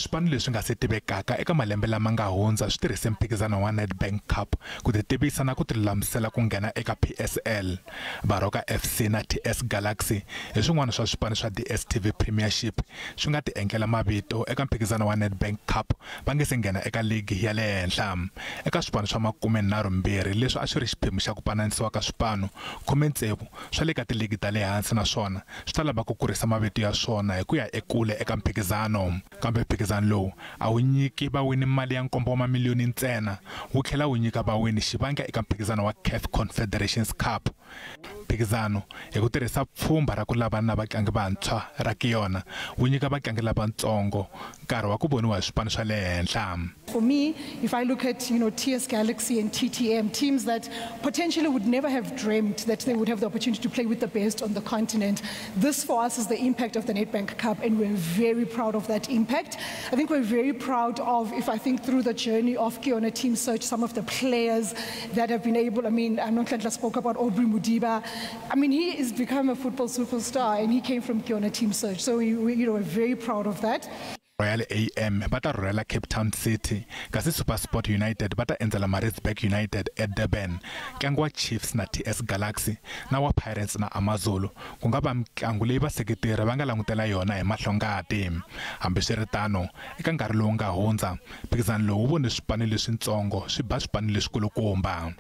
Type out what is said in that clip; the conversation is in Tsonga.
Swipanu leswi nga se tivekaka eka malembe lama nga hundza swi tirhise mphikizano wa Nedbank Cup ku titivisa na ku tilulamisela ku nghena eka PSL. Baroka FC na TS Galaxy hi swin'wana swa swipano swa DStv Premiership swi nga ti engela mavito eka mphikizano wa Nedbank Cup va nge se nghena eka ligi ya le henhla. Eka swipano swa vukume-ntlanu leswi a swi ri xiphemu xa ku pananisiwa ka swipano 16 swa le ka tiligi ta le hansi naswona swi ta lava ku kurisa mavito ya swona hi ku ya ekule eka mphikizano. Kambe mphikizano lowu a wu nyiki vawini mali ya nkombo wa mamiliyoni ntsena, wu tlhela wu nyika vawini xivandla eka mphikizano wa CAF Confederations Cup. Mphikizano hi ku tirhisa pfhumba ra ku lava na vatlangi vantshwa ra kiyona wu nyika vatlangi lavatsongo nkarhi wa ku voniwa hi swipano swa le henhla. For me, if I look at TS Galaxy and TTM, teams that potentially would never have dreamt that they would have the opportunity to play with the best on the continent, this for us is the impact of the Nedbank Cup, and we're very proud of that impact. I think we're very proud of, if I think through the journey of Kiona Team Search, some of the players that have been able, Tlanga spoke about Aubrey Mudiba. He has become a football superstar, and he came from Kiona Team Search, so we're very proud of that. Royal AM bata rhurhela Cape Town City, kasi SuperSport United bata endzela Maritzburg United eDurban. Ntlangu wa Chiefs na TS Galaxy na wa Pirates na Amazulu ku nga va mitlangu leyi vaseketeri va nga langutela yona hi mahlongati. Hambiswiritano eka nkarhi lowu nga hundza mphikizano lowu wu vone swipano leswintsongo swi ba swipano leswikulukumba.